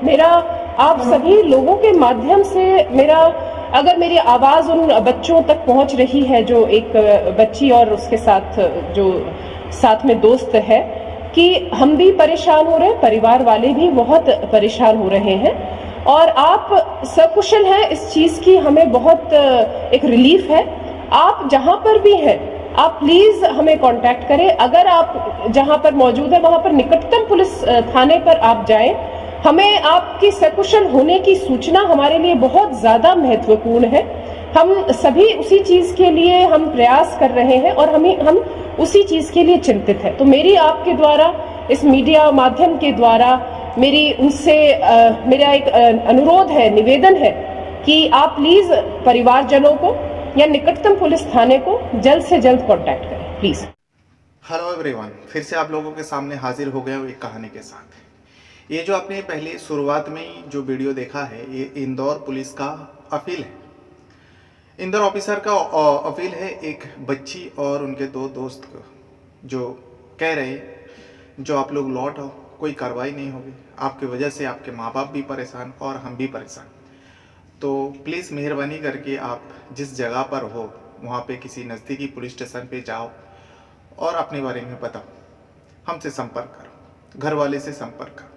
मेरा आप सभी लोगों के माध्यम से अगर मेरी आवाज़ उन बच्चों तक पहुंच रही है, जो एक बच्ची और उसके साथ जो साथ में दोस्त है, कि हम भी परेशान हो रहे हैं, परिवार वाले भी बहुत परेशान हो रहे हैं और आप सकुशल हैं, इस चीज़ की हमें बहुत एक रिलीफ है। आप जहां पर भी हैं, आप प्लीज़ हमें कांटेक्ट करें। अगर आप जहां पर मौजूद है वहां पर निकटतम पुलिस थाने पर आप जाएं। हमें आपकी सकुशल होने की सूचना हमारे लिए बहुत ज़्यादा महत्वपूर्ण है। हम सभी उसी चीज़ के लिए हम प्रयास कर रहे हैं और हम उसी चीज़ के लिए चिंतित हैं। तो मेरी आपके द्वारा, इस मीडिया माध्यम के द्वारा मेरी उनसे मेरा एक अनुरोध है, निवेदन है कि आप प्लीज़ परिवारजनों को या निकटतम पुलिस थाने को जल्द से जल्द कांटेक्ट करें, प्लीज़। हेलो एवरीवन, फिर से आप लोगों के सामने हाजिर हो गया हूँ एक कहानी के साथ। ये जो आपने पहले शुरुआत में ही जो वीडियो देखा है, ये इंदौर पुलिस का अपील है। इंदौर ऑफिसर का अपील है एक बच्ची और उनके दो दोस्त को, जो कह रहे जो आप लोग लौट आओ, कोई कार्रवाई नहीं होगी, आपकी वजह से आपके माँ बाप भी परेशान और हम भी परेशान। तो प्लीज़ मेहरबानी करके आप जिस जगह पर हो वहाँ पे किसी नज़दीकी पुलिस स्टेशन पे जाओ और अपने बारे में बताओ, हमसे संपर्क करो, घर वाले से संपर्क करो।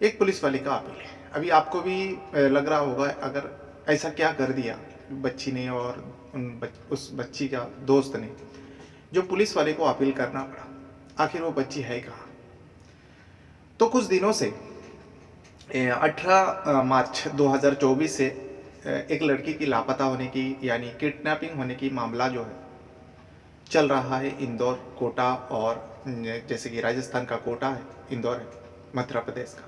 एक पुलिस वाले का अपील है। अभी आपको भी लग रहा होगा अगर ऐसा क्या कर दिया बच्ची ने और उस बच्ची का दोस्त ने, जो पुलिस वाले को अपील करना पड़ा। आखिर वो बच्ची है कहाँ? तो कुछ दिनों से 18 मार्च 2024 से एक लड़की की लापता होने की यानी किडनैपिंग होने की मामला जो है चल रहा है इंदौर, कोटा, और जैसे कि राजस्थान का कोटा है, इंदौर है मध्य प्रदेश का।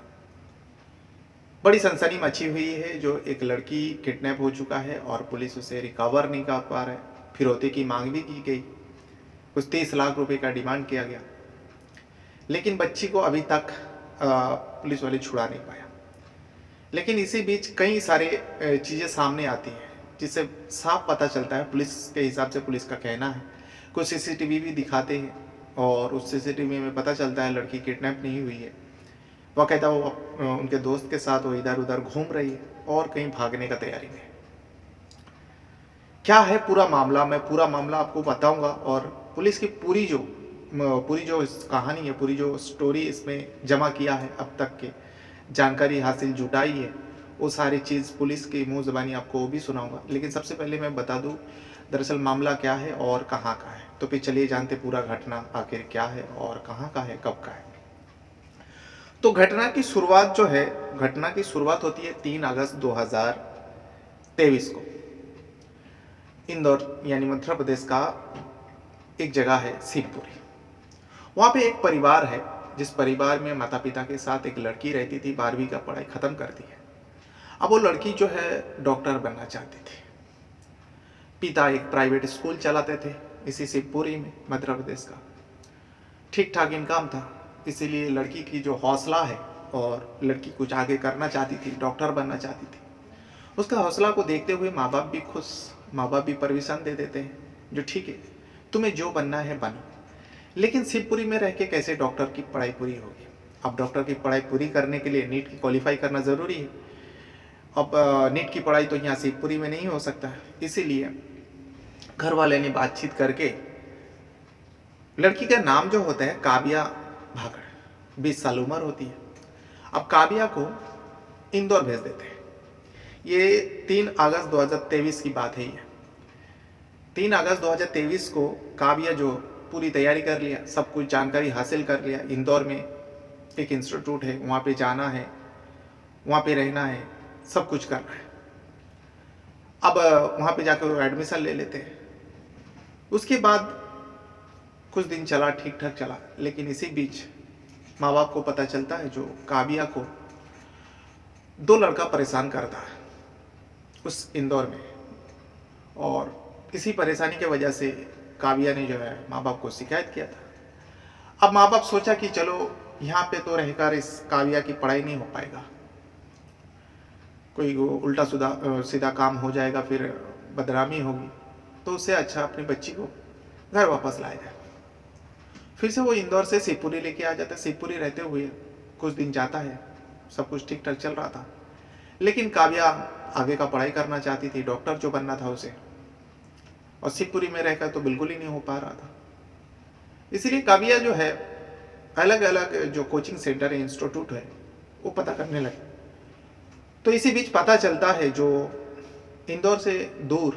बड़ी सनसनी मची हुई है। जो एक लड़की किडनैप हो चुका है और पुलिस उसे रिकवर नहीं कर पा रहा है। फिरौती की मांग भी की गई, कुछ 30 लाख रुपए का डिमांड किया गया, लेकिन बच्ची को अभी तक पुलिस वाले छुड़ा नहीं पाया। लेकिन इसी बीच कई सारे चीज़ें सामने आती हैं जिससे साफ पता चलता है, पुलिस के हिसाब से पुलिस का कहना है। कुछ सीसीटीवी भी दिखाते हैं और उस सीसीटीवी में पता चलता है लड़की किडनैप नहीं हुई है, बाकायदा वो उनके दोस्त के साथ वो इधर उधर घूम रही है और कहीं भागने का तैयारी में। क्या है पूरा मामला, मैं पूरा मामला आपको बताऊंगा और पुलिस की पूरी जो कहानी है, पूरी जो स्टोरी इसमें जमा किया है, अब तक के जानकारी हासिल जुटाई है, वो सारी चीज़ पुलिस की मुँह ज़बानी आपको वो भी सुनाऊंगा। लेकिन सबसे पहले मैं बता दूं दरअसल मामला क्या है और कहाँ का है। तो फिर चलिए जानते पूरा घटना आखिर क्या है और कहाँ का है, कब का है। तो घटना की शुरुआत जो है, घटना की शुरुआत होती है 3 अगस्त 2023 को। इंदौर यानी मध्य प्रदेश का एक जगह है शिवपुरी। वहाँ पे एक परिवार है जिस परिवार में माता पिता के साथ एक लड़की रहती थी, 12वीं का पढ़ाई ख़त्म कर दी है। अब वो लड़की जो है डॉक्टर बनना चाहती थी। पिता एक प्राइवेट स्कूल चलाते थे इसी शिवपुरी में, मध्य प्रदेश का। ठीक ठाक इनकम था, इसीलिए लड़की की जो हौसला है और लड़की कुछ आगे करना चाहती थी, डॉक्टर बनना चाहती थी, उसका हौसला को देखते हुए माँ बाप भी खुश, माँ बाप भी परमिशन दे देते हैं जो ठीक है तुम्हें जो बनना है बनो। लेकिन शिवपुरी में रह के कैसे डॉक्टर की पढ़ाई पूरी होगी? अब डॉक्टर की पढ़ाई पूरी करने के लिए नीट की क्वालिफाई करना ज़रूरी है। अब नीट की पढ़ाई तो यहाँ शिवपुरी में नहीं हो सकता, इसीलिए घर वाले ने बातचीत करके लड़की का नाम जो होता है काव्या भागड़, 20 साल उम्र होती है। अब काव्या को इंदौर भेज देते हैं। ये 3 अगस्त 2023 की बात है। ये 3 अगस्त 2023 को काव्या जो पूरी तैयारी कर लिया, सब कुछ जानकारी हासिल कर लिया, इंदौर में एक इंस्टीट्यूट है, वहाँ पे जाना है, वहाँ पे रहना है, सब कुछ करना है। अब वहाँ पे जाकर वो एडमिशन ले लेते हैं। उसके बाद कुछ दिन चला, ठीक ठाक चला, लेकिन इसी बीच माँ बाप को पता चलता है जो काव्या को 2 लड़का परेशान करता है उस इंदौर में, और इसी परेशानी की वजह से काव्या ने जो है माँ बाप को शिकायत किया था। अब माँ बाप सोचा कि चलो यहाँ पे तो रहकर इस काव्या की पढ़ाई नहीं हो पाएगा, कोई उल्टा सीधा काम हो जाएगा, फिर बदनामी होगी, तो उससे अच्छा अपनी बच्ची को घर वापस लाया जाए। फिर से वो इंदौर से शिवपुरी लेके आ जाता है। शिवपुरी रहते हुए कुछ दिन जाता है सब कुछ ठीक ठाक चल रहा था। लेकिन काव्या आगे का पढ़ाई करना चाहती थी, डॉक्टर जो बनना था उसे, और शिवपुरी में रहकर तो बिल्कुल ही नहीं हो पा रहा था। इसलिए काव्या जो है अलग अलग जो कोचिंग सेंटर है, इंस्टीट्यूट है, वो पता करने लगे। तो इसी बीच पता चलता है जो इंदौर से दूर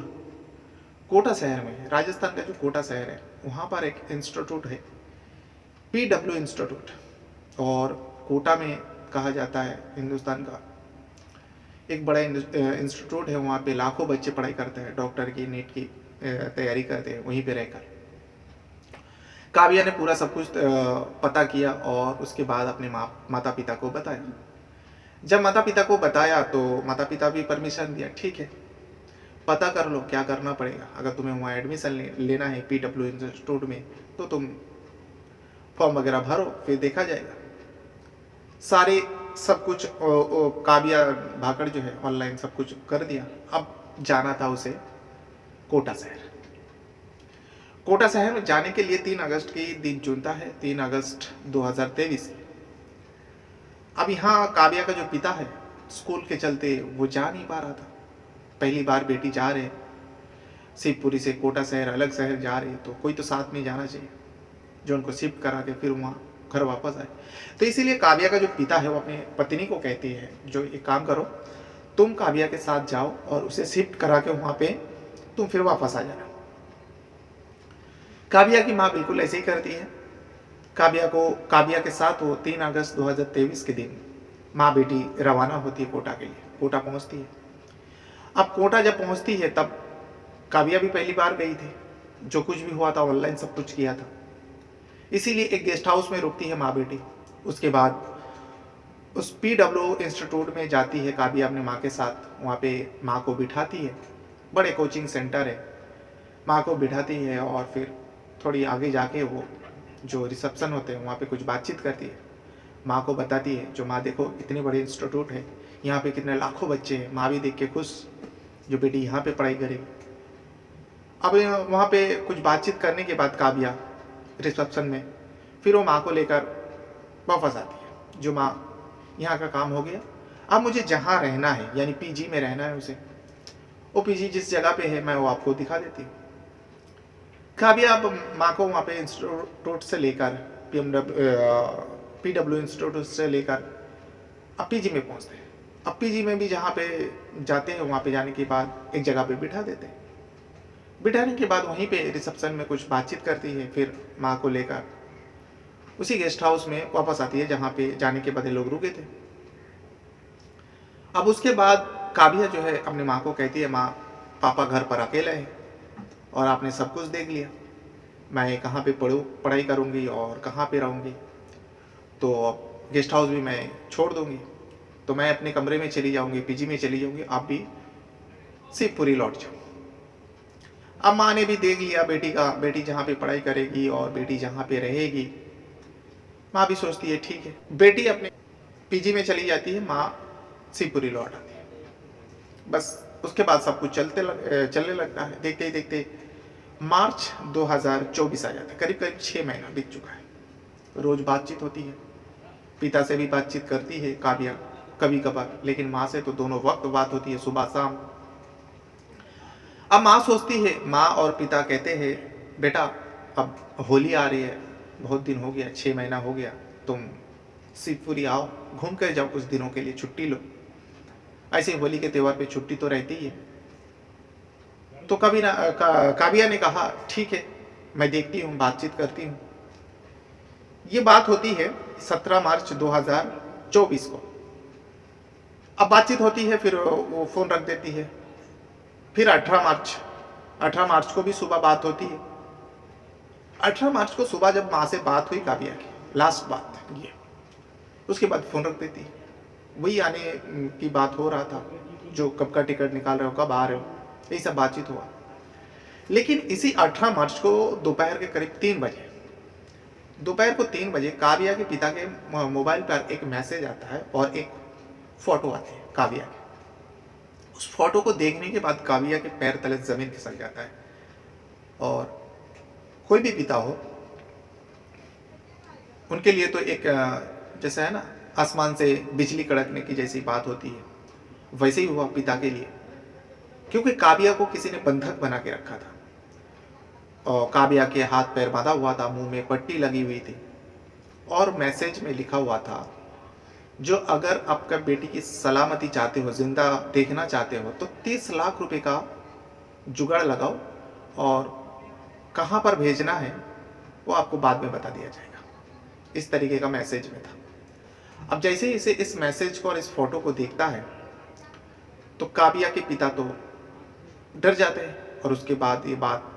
कोटा शहर में, राजस्थान का जो कोटा शहर है, वहाँ पर एक इंस्टीट्यूट है, PW इंस्टीट्यूट। और कोटा में कहा जाता है हिंदुस्तान का एक बड़ा इंस्टीट्यूट है। वहाँ पे लाखों बच्चे पढ़ाई करते हैं, डॉक्टर की, नीट की तैयारी करते हैं वहीं पे रहकर। काव्या ने पूरा सब कुछ पता किया और उसके बाद अपने माता पिता को बताया। जब माता पिता को बताया तो माता पिता भी परमिशन दिया, ठीक है पता कर लो क्या करना पड़ेगा, अगर तुम्हें वहाँ एडमिशन लेना है PW इंस्टीट्यूट में तो तुम फॉर्म वगैरह भरो, फिर देखा जाएगा। सारे सब कुछ काव्या भाकड़ जो है ऑनलाइन सब कुछ कर दिया। अब जाना था उसे कोटा शहर। कोटा शहर में जाने के लिए 3 अगस्त की दिन चुनता है, 3 अगस्त 2023। अब यहाँ काव्या का जो पिता है स्कूल के चलते वो जा नहीं पा रहा था। पहली बार बेटी जा रहे, शिवपुरी से कोटा शहर अलग शहर जा रहे, तो कोई तो साथ में जाना चाहिए जो उनको शिफ्ट करा के फिर वहाँ घर वापस आए। तो इसीलिए काव्या का जो पिता है वो अपने पत्नी को कहती है जो एक काम करो, तुम काव्या के साथ जाओ और उसे शिफ्ट करा के वहाँ पे तुम फिर वापस आ जाना। काव्या की माँ बिल्कुल ऐसे ही करती है। काव्या के साथ वो 3 अगस्त 2023 के दिन माँ बेटी रवाना होती है कोटा के लिए। कोटा पहुँचती है। अब कोटा जब पहुँचती है तब काव्या भी पहली बार गई थी, जो कुछ भी हुआ था ऑनलाइन सब कुछ किया था। इसीलिए एक गेस्ट हाउस में रुकती है माँ बेटी। उसके बाद उस PW इंस्टीट्यूट में जाती है काव्या अपने माँ के साथ। वहाँ पे माँ को बिठाती है, बड़े कोचिंग सेंटर है, माँ को बिठाती है और फिर थोड़ी आगे जाके वो जो रिसेप्शन होते हैं वहाँ पे कुछ बातचीत करती है। माँ को बताती है जो माँ देखो इतने बड़े इंस्टीट्यूट है, यहाँ पे कितने लाखों बच्चे हैं। माँ भी देख के खुश जो बेटी यहाँ पे पढ़ाई करेगी। अब वहाँ पे कुछ बातचीत करने के बाद काव्या रिसेप्शन में फिर वो माँ को लेकर वापस आती है। जो माँ यहाँ का काम हो गया, अब मुझे जहाँ रहना है यानी PG में रहना है उसे, वो PG जिस जगह पे है मैं वो आपको दिखा देती हूँ। काव्या अब माँ को वहाँ पे इंस्टीट्यूट से लेकर PW इंस्टीट्यूट से लेकर अब PG में पहुँचते हैं। अब PG में भी जहाँ पे जाते हैं वहाँ पे जाने के बाद एक जगह पे बिठा देते हैं। बिठाने के बाद वहीं पे रिसेप्शन में कुछ बातचीत करती है, फिर माँ को लेकर उसी गेस्ट हाउस में वापस आती है जहाँ पे जाने के बाद लोग रुके थे। अब उसके बाद काव्या जो है अपनी माँ को कहती है, माँ पापा घर पर अकेले हैं और आपने सब कुछ देख लिया, मैं कहाँ पे पढ़ाई करूँगी और कहाँ पे रहूँगी, तो गेस्ट हाउस भी मैं छोड़ दूँगी, तो मैं अपने कमरे में चली जाऊँगी, PG में चली जाऊँगी, आप भी शिवपुरी लौट जाओ। अब माँ ने भी देख लिया बेटी जहाँ पे पढ़ाई करेगी और बेटी जहाँ पे रहेगी। माँ भी सोचती है ठीक है, बेटी अपने PG में चली जाती है, माँ शिवपुरी लौट आती है। बस उसके बाद सब कुछ चलने लगता है। देखते ही देखते मार्च 2024 आ जाता है। करीब करीब 6 महीना बीत चुका है। रोज बातचीत होती है, पिता से भी बातचीत करती है काव्या कभी कभार, लेकिन माँ से तो दोनों वक्त बात होती है, सुबह शाम। अब माँ सोचती है, माँ और पिता कहते हैं बेटा अब होली आ रही है, बहुत दिन हो गया, 6 महीना हो गया, तुम शिवपुरी आओ, घूम कर जाओ कुछ दिनों के लिए, छुट्टी लो। ऐसे होली के त्यौहार पे छुट्टी तो रहती ही है। तो काव्या ने कहा ठीक है मैं देखती हूँ, बातचीत करती हूँ। ये बात होती है 17 मार्च 2024 को। अब बातचीत होती है, फिर वो फ़ोन रख देती है। फिर 18 मार्च को भी सुबह बात होती है। 18 मार्च को सुबह जब माँ से बात हुई काव्या की, लास्ट बात ये, उसके बाद फ़ोन रख देती है। वही आने की बात हो रहा था, जो कब का टिकट निकाल रहे हो, कब आ रहे हो, यही सब बातचीत हुआ। लेकिन इसी 18 मार्च को दोपहर के करीब 3 बजे, दोपहर को 3 बजे काव्या के पिता के मोबाइल पर एक मैसेज आता है और एक फ़ोटो आती है काव्या की। उस फोटो को देखने के बाद काव्या के पैर तले ज़मीन खिसक जाता है। और कोई भी पिता हो, उनके लिए तो एक जैसा है ना आसमान से बिजली कड़कने की जैसी बात होती है, वैसे ही हुआ पिता के लिए, क्योंकि काबिया को किसी ने बंधक बना के रखा था और काबिया के हाथ पैर बांधा हुआ था, मुंह में पट्टी लगी हुई थी और मैसेज में लिखा हुआ था, जो अगर आपका बेटी की सलामती चाहते हो, जिंदा देखना चाहते हो, तो 30 लाख रुपए का जुगाड़ लगाओ और कहाँ पर भेजना है वो आपको बाद में बता दिया जाएगा। इस तरीके का मैसेज में था। अब जैसे ही इसे इस मैसेज को और इस फोटो को देखता है तो काबिया के पिता तो डर जाते हैं और उसके बाद ये बात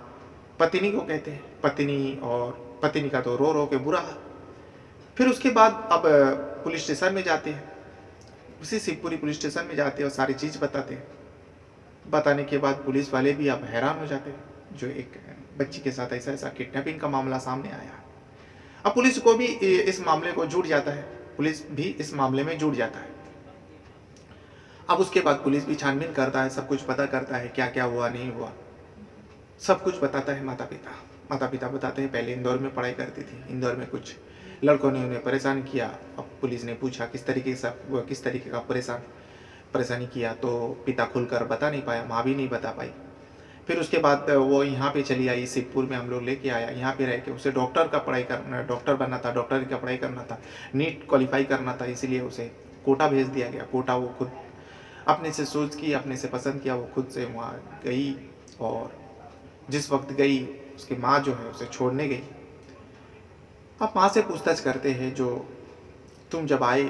पत्नी को कहते हैं। पत्नी का तो रो रो के बुरा हाल। फिर उसके बाद अब पुलिस स्टेशन में जाते हैं, उसी शिवपुरी पुलिस स्टेशन में जाते हैं और सारी चीज़ बताते हैं। बताने के बाद पुलिस वाले भी अब हैरान हो जाते हैं, जो एक बच्ची के साथ ऐसा ऐसा किडनैपिंग का मामला सामने आया। अब पुलिस को भी इस मामले को जुड़ जाता है, पुलिस भी इस मामले में जुड़ जाता है। अब उसके बाद पुलिस भी छानबीन करता है, सब कुछ पता करता है, क्या क्या हुआ नहीं हुआ, सब कुछ बताता है माता पिता बताते हैं पहले इंदौर में पढ़ाई करती थी, इंदौर में कुछ लड़कों ने उन्हें परेशान किया। अब पुलिस ने पूछा किस तरीके का परेशानी किया, तो पिता खुलकर बता नहीं पाया, माँ भी नहीं बता पाई। फिर उसके बाद वो यहाँ पे चली आई, शिवपुर में हम लोग लेके आया, यहाँ पे रह के उसे डॉक्टर बनना था, डॉक्टर की पढ़ाई करना था, नीट क्वालिफाई करना था, इसीलिए उसे कोटा भेज दिया गया। कोटा वो खुद अपने से सोच की, अपने से पसंद किया, वो खुद से वहाँ गई और जिस वक्त गई उसकी माँ जो है उसे छोड़ने गई। अब माँ से पूछताछ करते हैं, जो तुम जब आए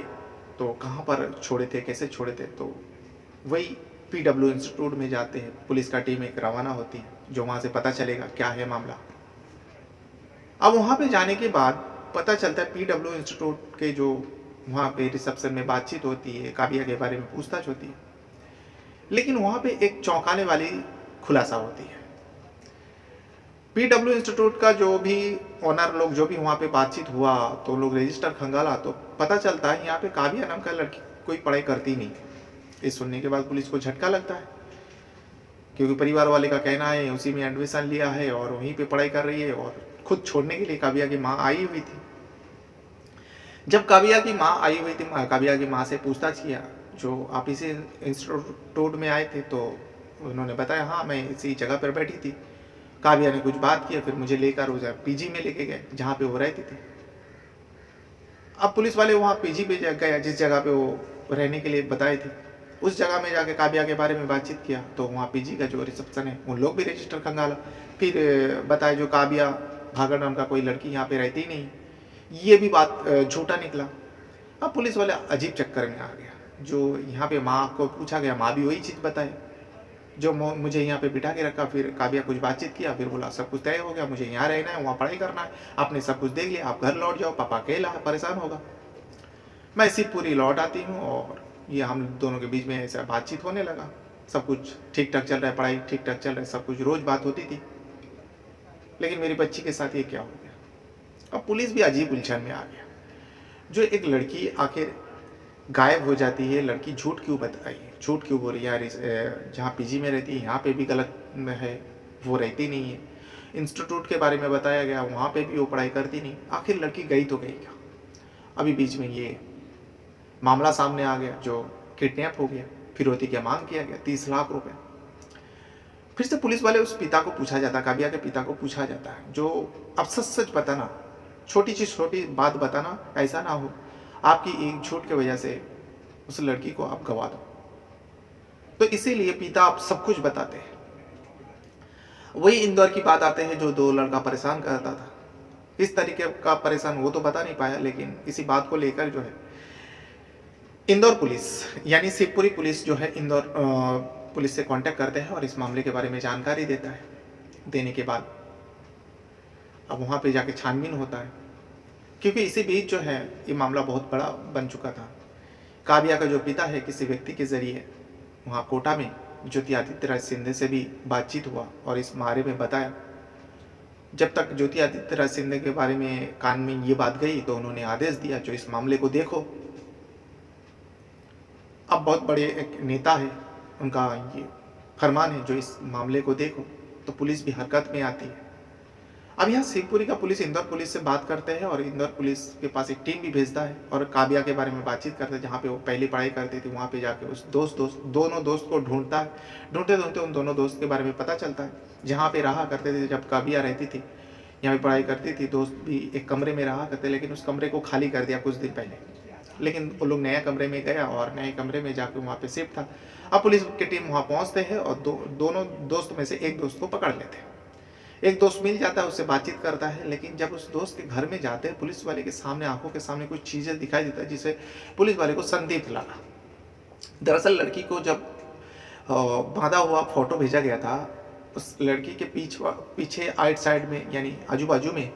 तो कहाँ पर छोड़े थे, कैसे छोड़े थे, तो वही PW इंस्टीट्यूट में जाते हैं। पुलिस का टीम एक रवाना होती है, जो वहाँ से पता चलेगा क्या है मामला। अब वहाँ पे जाने के बाद पता चलता है PW इंस्टीट्यूट के जो वहाँ पे रिसेप्शन में बातचीत होती है, काबिया के बारे में पूछताछ होती है, लेकिन वहाँ पे एक चौंकाने वाली खुलासा होती है। PW इंस्टीट्यूट का जो भी ऑनर लोग, जो भी वहाँ पे बातचीत हुआ, तो लोग रजिस्टर खंगाला तो पता चलता है यहाँ पे काबिया नाम का लड़की कोई पढ़ाई करती नहीं। ये सुनने के बाद पुलिस को झटका लगता है, क्योंकि परिवार वाले का कहना है उसी में एडमिशन लिया है और वहीं पे पढ़ाई कर रही है, और खुद छोड़ने के लिए काबिया की माँ आई हुई थी। जब काबिया की माँ आई हुई थी, काबिया की माँ से पूछताछ किया, जो आप इसी इंस्टीट्यूट में आए थे, तो उन्होंने बताया हाँ मैं इसी जगह पर बैठी थी। काबिया ने कुछ बात किया, फिर मुझे लेकर उसे PG में लेके गए जहाँ पे वो रहती थी। अब पुलिस वाले वहाँ PG पे गए, जिस जगह पे वो रहने के लिए बताए थे, उस जगह में जाके काबिया के बारे में बातचीत किया, तो वहाँ PG का जो रिसेप्शन है उन लोग भी रजिस्टर खंगाला। फिर बताया जो काबिया भागड़ नाम का कोई लड़की यहाँ पे रहती ही नहीं, ये भी बात झूठा निकला। अब पुलिस वाले अजीब चक्कर में आ गया। जो यहाँ पे माँ को पूछा गया, माँ भी वही चीज़ बताए जो मुझे यहाँ पे बिठा के रखा। फिर काबिया कुछ बातचीत किया, फिर बोला सब कुछ तय हो गया, मुझे यहाँ रहना है, वहाँ पढ़ाई करना है, आपने सब कुछ देख लिया, आप घर लौट जाओ, पापा अकेला है, परेशान होगा। मैं शिवपुरी लौट आती हूँ और ये हम दोनों के बीच में ऐसा बातचीत होने लगा। सब कुछ ठीक ठाक चल रहा है, पढ़ाई ठीक ठाक चल रहा है, सब कुछ रोज़ बात होती थी। लेकिन मेरी बच्ची के साथ ये क्या हो गया। अब पुलिस भी अजीब उलझन में आ गया। जो एक लड़की आखिर गायब हो जाती है, लड़की झूठ क्यों बताई, झूठ क्यों बोल रही है। जहाँ PG में रहती है यहाँ पे भी गलत है, वो रहती नहीं है। इंस्टीट्यूट के बारे में बताया गया, वहाँ पे भी वो पढ़ाई करती नहीं। आखिर लड़की गई तो गई क्या। अभी बीच में ये मामला सामने आ गया, जो किडनैप हो गया, फिरौती की मांग किया गया 30 लाख रुपए। फिर से पुलिस वाले उस पिता को पूछा जाता, काबिया के पिता को पूछा जाता है, जो अब सच बताना, छोटी चीज छोटी बात बताना, ऐसा ना हो आपकी एक झूठ की वजह से उस लड़की को आप गवा दो। तो इसीलिए पिता आप सब कुछ बताते हैं। वही इंदौर की बात आते हैं, जो 2 लड़का परेशान करता था। इस तरीके का परेशान वो तो बता नहीं पाया, लेकिन इसी बात को लेकर जो है इंदौर पुलिस यानी शिवपुरी पुलिस जो है इंदौर पुलिस से कांटेक्ट करते हैं और इस मामले के बारे में जानकारी देता है। देने के बाद अब वहाँ पे जाके छानबीन होता है, क्योंकि इसी बीच जो है ये मामला बहुत बड़ा बन चुका था। काबिया का जो पिता है, किसी व्यक्ति के जरिए वहाँ कोटा में ज्योतिरादित्य राज सिंधिया से भी बातचीत हुआ और इस बारे में बताया। जब तक ज्योतिरादित्य राज सिंधिया के बारे में कान में ये बात गई, तो उन्होंने आदेश दिया जो इस मामले को देखो। अब बहुत बड़े एक नेता है, उनका ये फरमान है जो इस मामले को देखो, तो पुलिस भी हरकत में आती है। अब यहाँ शिवपुरी का पुलिस इंदौर पुलिस से बात करते हैं और इंदौर पुलिस के पास एक टीम भी भेजता है और काव्या के बारे में बातचीत करते हैं, जहाँ पे वो पहली पढ़ाई करती थी। वहाँ पे जाके उस दोनों दोस्त को ढूंढता है। ढूंढते ढूंढते उन दोनों दोस्त के बारे में पता चलता है, जहाँ पे रहा करते थे जब काव्या रहती थी, यहाँ पे पढ़ाई करती थी। दोस्त भी एक कमरे में रहा करते, लेकिन उस कमरे को खाली कर दिया कुछ दिन पहले। लेकिन वो लोग नए कमरे में गया और नए कमरे में जाकर वहाँ पे शिफ्ट था। अब पुलिस की टीम वहाँ पहुँचते हैं और दोनों दोस्त में से एक दोस्त को पकड़ लेते हैं। एक दोस्त मिल जाता है, उससे बातचीत करता है, लेकिन जब उस दोस्त के घर में जाते हैं, पुलिस वाले के सामने आंखों के सामने कुछ चीज़ें दिखाई देता है जिसे पुलिस वाले को संदिग्ध लगा। दरअसल लड़की को जब बांधा हुआ फोटो भेजा गया था, उस लड़की के पीछे आइट साइड में यानी आजू बाजू में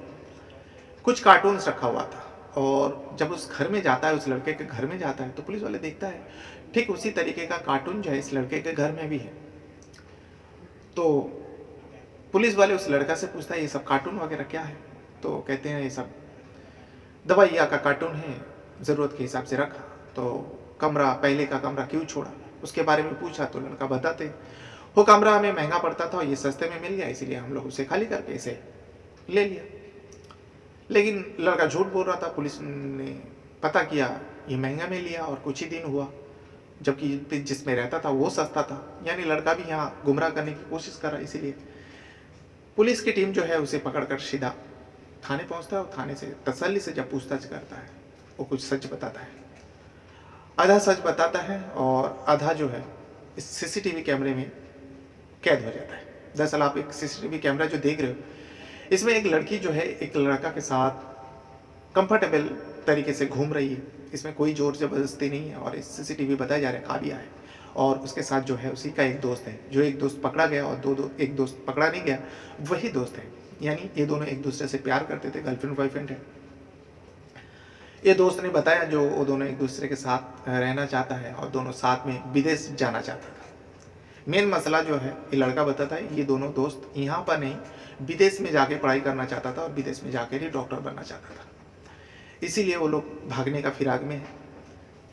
कुछ कार्टून्स रखा हुआ था। और जब उस घर में जाता है, उस लड़के के घर में जाता है, तो पुलिस वाले देखता है ठीक उसी तरीके का कार्टून जो है इस लड़के के घर में भी है। तो पुलिस वाले उस लड़का से पूछता है ये सब कार्टून वगैरह क्या है? तो कहते हैं ये सब दवाइया का कार्टून है, ज़रूरत के हिसाब से रखा। तो कमरा, पहले का कमरा क्यों छोड़ा, उसके बारे में पूछा तो लड़का बताते वो कमरा हमें महंगा पड़ता था और ये सस्ते में मिल गया, इसीलिए हम लोग उसे खाली करके इसे ले लिया। लेकिन लड़का झूठ बोल रहा था। पुलिस ने पता किया ये महंगा में लिया और कुछ ही दिन हुआ, जबकि जिसमें रहता था वो सस्ता था। यानी लड़का भी यहाँ गुमराह करने की कोशिश कर रहा है। इसीलिए पुलिस की टीम जो है उसे पकड़कर सीधा थाने पहुंचता है और थाने से तसल्ली से जब पूछताछ करता है, वो कुछ सच बताता है। आधा सच बताता है और आधा जो है इस सीसीटीवी कैमरे में कैद हो जाता है। दरअसल आप एक सीसीटीवी कैमरा जो देख रहे हो, इसमें एक लड़की जो है एक लड़का के साथ कंफर्टेबल तरीके से घूम रही है। इसमें कोई जोर जबरदस्ती नहीं है और इस सीसीटीवी बताया जा रहा है काव्या है और उसके साथ जो है उसी का एक दोस्त है। जो एक दोस्त पकड़ा गया और एक दोस्त पकड़ा नहीं गया, वही दोस्त है। यानी ये दोनों एक दूसरे से प्यार करते थे, गर्लफ्रेंड बॉयफ्रेंड है। ये दोस्त ने बताया जो वो दोनों एक दूसरे के साथ रहना चाहता है और दोनों साथ में विदेश जाना चाहता था। मेन मसला जो है ये लड़का बताता है, ये दोनों दोस्त यहाँ पर नहीं विदेश में जाके पढ़ाई करना चाहता था और विदेश में जाकर ही डॉक्टर बनना चाहता था। इसीलिए वो लोग भागने का फिराक में है।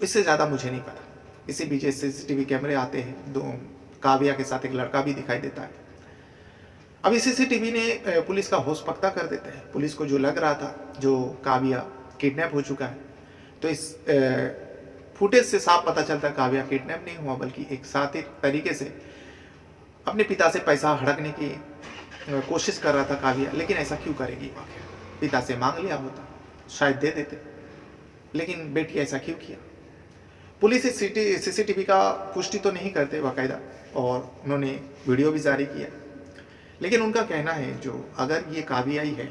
इससे ज़्यादा मुझे नहीं पता। इसी बीच सीसीटीवी कैमरे आते हैं, दो काव्या के साथ एक लड़का भी दिखाई देता है। अब इस सीसीटीवी ने पुलिस का होश पक्का कर देता है। पुलिस को जो लग रहा था जो काव्या किडनैप हो चुका है, तो इस फुटेज से साफ पता चलता है काव्या किडनैप नहीं हुआ, बल्कि एक साथी तरीके से अपने पिता से पैसा हड़पने की कोशिश कर रहा था काव्या। लेकिन ऐसा क्यों करेगी? पिता से मांग लिया होता, शायद दे देते, लेकिन बेटी ऐसा क्यों किया? पुलिस इस सीसीटीवी का पुष्टि तो नहीं करते बाकायदा, और उन्होंने वीडियो भी जारी किया। लेकिन उनका कहना है जो अगर ये काव्या ही है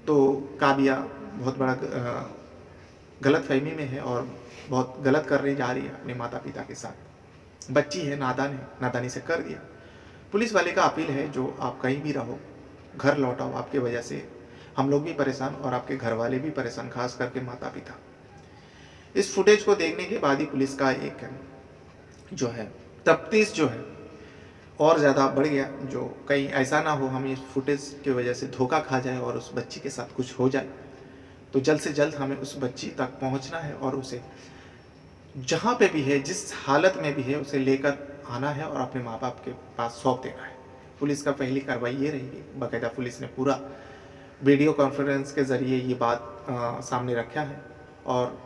तो काव्या बहुत बड़ा गलत फहमी में है और बहुत गलत करने जा रही है अपने माता पिता के साथ। बच्ची है, नादान है, नादानी से कर दिया। पुलिस वाले का अपील है जो आप कहीं भी रहो, घर लौटाओ। आपके वजह से हम लोग भी परेशान और आपके घर वाले भी परेशान, खास करके माता पिता। इस फुटेज को देखने के बाद ही पुलिस का एक जो है तफ्तीश जो है और ज़्यादा बढ़ गया, जो कहीं ऐसा ना हो हम इस फुटेज की वजह से धोखा खा जाए और उस बच्ची के साथ कुछ हो जाए। तो जल्द से जल्द हमें उस बच्ची तक पहुंचना है और उसे जहाँ पे भी है, जिस हालत में भी है, उसे लेकर आना है और अपने माँ बाप के पास सौंप देना है। पुलिस का पहली कार्रवाई ये रहेगी। बाकायदा पुलिस ने पूरा वीडियो कॉन्फ्रेंस के ज़रिए ये बात सामने रखा है और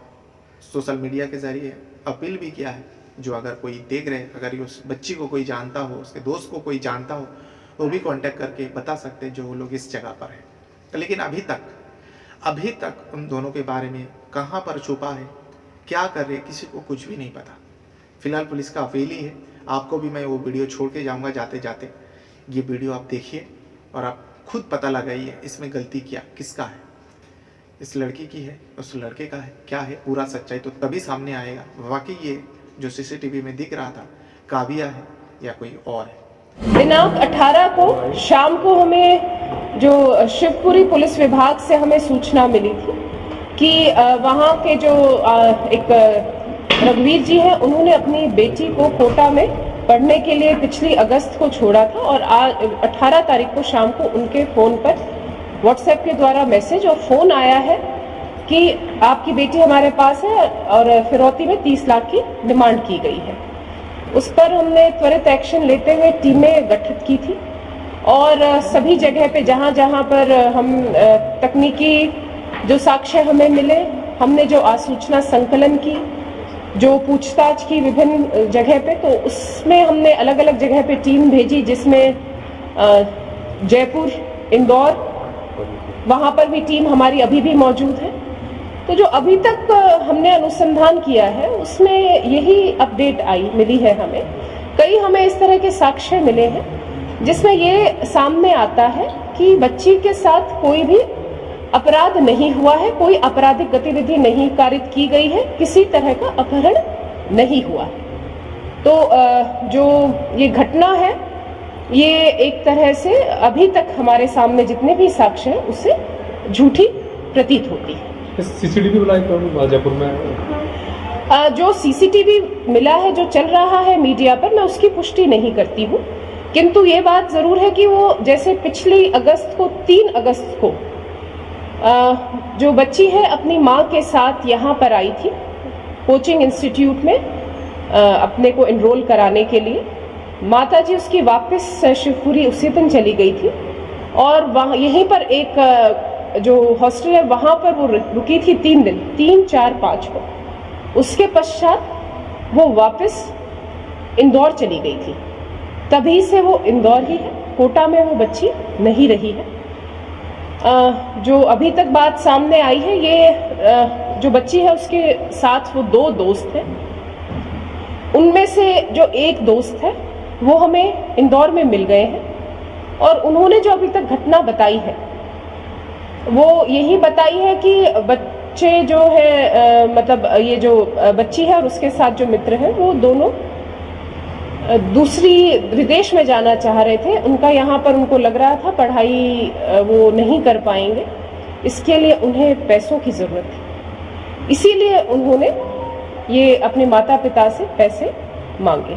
सोशल मीडिया के ज़रिए अपील भी किया है, जो अगर कोई देख रहे, अगर उस बच्ची को कोई जानता हो, उसके दोस्त को कोई जानता हो, वो भी कांटेक्ट करके बता सकते हैं जो वो लोग इस जगह पर है। लेकिन अभी तक उन दोनों के बारे में कहाँ पर छुपा है, क्या कर रहे, किसी को कुछ भी नहीं पता। फिलहाल पुलिस का अपील ही है। आपको भी मैं वो वीडियो छोड़ के जाऊँगा जाते जाते। ये वीडियो आप देखिए और आप खुद पता लगाइए इसमें गलती किसका है। इस लड़की की है, उस लड़के का है, क्या है पूरा सच्चाई तो तभी सामने आएगा वाकई ये जो सीसीटीवी में दिख रहा था काव्या है या कोई और है। दिनांक 18 को शाम को हमें जो शिवपुरी पुलिस विभाग से हमें सूचना मिली थी कि वहाँ के जो एक रघुवीर जी हैं, उन्होंने अपनी बेटी को कोटा में पढ़ने के लिए पिछली अगस्त को छोड़ा था और आज 18 तारीख को शाम को उनके फ़ोन पर व्हाट्सएप के द्वारा मैसेज और फ़ोन आया है कि आपकी बेटी हमारे पास है और फिरौती में 30 लाख की डिमांड की गई है। उस पर हमने त्वरित एक्शन लेते हुए टीमें गठित की थी और सभी जगह पे जहाँ जहाँ पर हम तकनीकी जो साक्ष्य हमें मिले, हमने जो आसूचना संकलन की, जो पूछताछ की विभिन्न जगह पे, तो उसमें हमने अलग अलग जगह पे टीम भेजी, जिसमें जयपुर, इंदौर, वहाँ पर भी टीम हमारी अभी भी मौजूद है। तो जो अभी तक हमने अनुसंधान किया है उसमें यही अपडेट मिली है हमें। कई हमें इस तरह के साक्ष्य मिले हैं जिसमें ये सामने आता है कि बच्ची के साथ कोई भी अपराध नहीं हुआ है, कोई आपराधिक गतिविधि नहीं कारित की गई है, किसी तरह का अपहरण नहीं हुआ है। तो जो ये घटना है ये एक तरह से अभी तक हमारे सामने जितने भी साक्ष्य हैं उससे झूठी प्रतीत होती है। सीसीटीवी मिला जयपुर में? जो सीसीटीवी मिला है, जो चल रहा है मीडिया पर, मैं उसकी पुष्टि नहीं करती हूँ, किंतु ये बात जरूर है कि वो जैसे पिछली अगस्त को 3 अगस्त को जो बच्ची है अपनी माँ के साथ यहाँ पर आई थी कोचिंग इंस्टीट्यूट में अपने को एनरोल कराने के लिए। माता जी उसकी वापस शिवपुरी उसी दिन चली गई थी और वहाँ यहीं पर एक जो हॉस्टल है वहाँ पर वो रुकी थी 3 दिन, 3, 4, 5 को। उसके पश्चात वो वापस इंदौर चली गई थी, तभी से वो इंदौर ही है, कोटा में वो बच्ची नहीं रही है। जो अभी तक बात सामने आई है, ये जो बच्ची है उसके साथ वो 2 दोस्त हैं। उनमें से जो एक दोस्त है वो हमें इंदौर में मिल गए हैं और उन्होंने जो अभी तक घटना बताई है वो यही बताई है कि बच्चे जो है मतलब ये जो बच्ची है और उसके साथ जो मित्र हैं वो दोनों दूसरी विदेश में जाना चाह रहे थे। उनका यहाँ पर उनको लग रहा था पढ़ाई वो नहीं कर पाएंगे, इसके लिए उन्हें पैसों की ज़रूरत थी, इसीलिए उन्होंने ये अपने माता पिता से पैसे मांगे।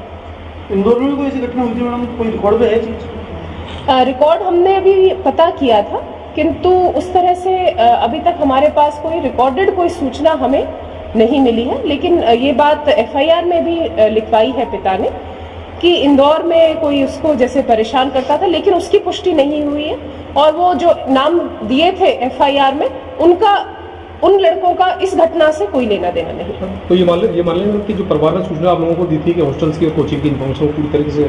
इंदौर में कोई ऐसी घटना हुई थी मैडम? कोई रिकॉर्ड में है चीज? रिकॉर्ड हमने अभी पता किया था, किंतु उस तरह से अभी तक हमारे पास कोई रिकॉर्डेड कोई सूचना हमें नहीं मिली है। लेकिन ये बात एफआईआर में भी लिखवाई है पिता ने कि इंदौर में कोई उसको जैसे परेशान करता था, लेकिन उसकी पुष्टि नहीं हुई है और वो जो नाम दिए थे एफआईआर में उन लड़कों का इस घटना से कोई लेना देना नहीं। तो ये मान लें कि जो परिवार ने सूचना आप लोगों को दी थी कि हॉस्टल्स की और कोचिंग की इन्फॉर्मेशन पूरी तरीके से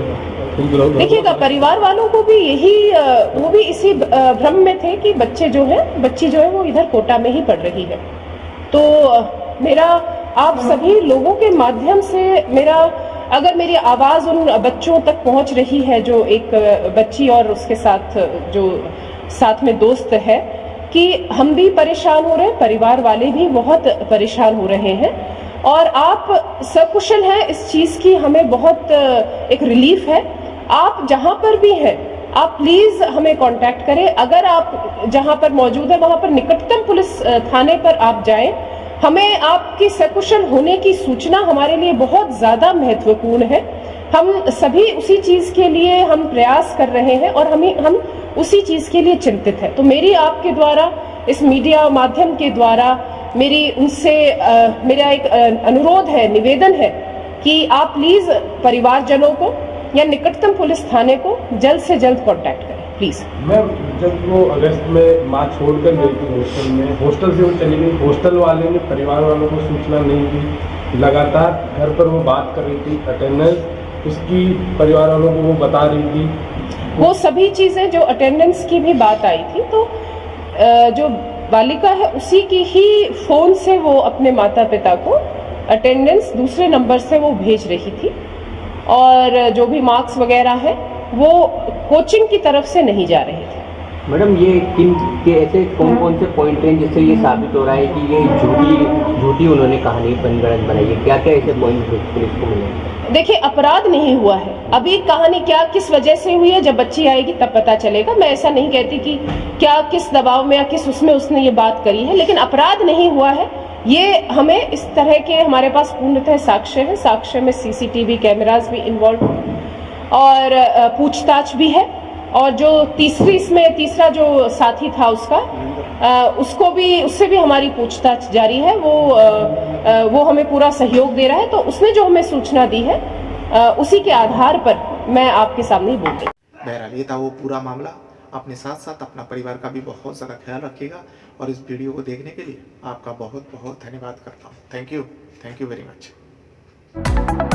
देखिएगा, परिवार वालों को भी यही वो भी इसी भ्रम में थे कि बच्ची जो है वो इधर कोटा में ही पढ़ रही है। तो मेरा आप सभी लोगों के माध्यम से अगर मेरी आवाज उन बच्चों तक पहुंच रही है, जो एक बच्ची और उसके साथ जो साथ में दोस्त है, कि हम भी परेशान हो रहे हैं, परिवार वाले भी बहुत परेशान हो रहे हैं और आप सकुशल हैं, इस चीज की हमें बहुत एक रिलीफ है। आप जहां पर भी हैं आप प्लीज हमें कांटेक्ट करें। अगर आप जहां पर मौजूद है वहां पर निकटतम पुलिस थाने पर आप जाएं। हमें आपकी सकुशल होने की सूचना हमारे लिए बहुत ज्यादा महत्वपूर्ण है। हम सभी उसी चीज के लिए हम प्रयास कर रहे हैं और हम उसी चीज के लिए चिंतित है। तो मेरी आपके द्वारा इस मीडिया माध्यम के द्वारा मेरा एक अनुरोध है, निवेदन है कि आप प्लीज परिवारजनों को या निकटतम पुलिस थाने को जल्द से जल्द कांटेक्ट करें प्लीज। मैम, जब वो अगस्त में माँ छोड़कर गई थी हॉस्टल से वो चली गई, हॉस्टल वाले ने परिवार वालों को सूचना नहीं दी, लगातार घर पर वो बात कर रही थी, अटेंडेंस उसकी परिवार वालों को वो बता रही थी, वो सभी चीजें जो अटेंडेंस की भी बात आई थी, तो जो बालिका है उसी की ही फोन से वो अपने माता पिता को अटेंडेंस दूसरे नंबर से वो भेज रही थी और जो भी मार्क्स वगैरह है वो कोचिंग की तरफ से नहीं जा रहे थे। मैडम, ये किन के ऐसे कौन से पॉइंट हैं जिससे ये साबित हो रहा है कि ये झूठी उन्होंने कहानी बनाई है? क्या क्या ऐसे पॉइंट पुलिस को मिले? देखिए, अपराध नहीं हुआ है अभी। कहानी क्या किस वजह से हुई है, जब बच्ची आएगी तब पता चलेगा। मैं ऐसा नहीं कहती कि क्या किस दबाव में या किस उसमें उसने ये बात करी है, लेकिन अपराध नहीं हुआ है। ये हमें इस तरह के हमारे पास पूर्णतः साक्ष्य है। साक्ष्य में सीसीटीवी कैमरास भी इन्वॉल्व और पूछताछ भी है और जो तीसरा जो साथी था उससे भी हमारी पूछताछ जारी है। वो हमें पूरा सहयोग दे रहा है। तो उसने जो हमें सूचना दी है उसी के आधार पर मैं आपके सामने बोल रही हूँ। बहरहाल ये था वो पूरा मामला। अपने साथ साथ अपना परिवार का भी बहुत ज़्यादा ख्याल रखिएगा और इस वीडियो को देखने के लिए आपका बहुत बहुत धन्यवाद करता हूँ। Thank you very much.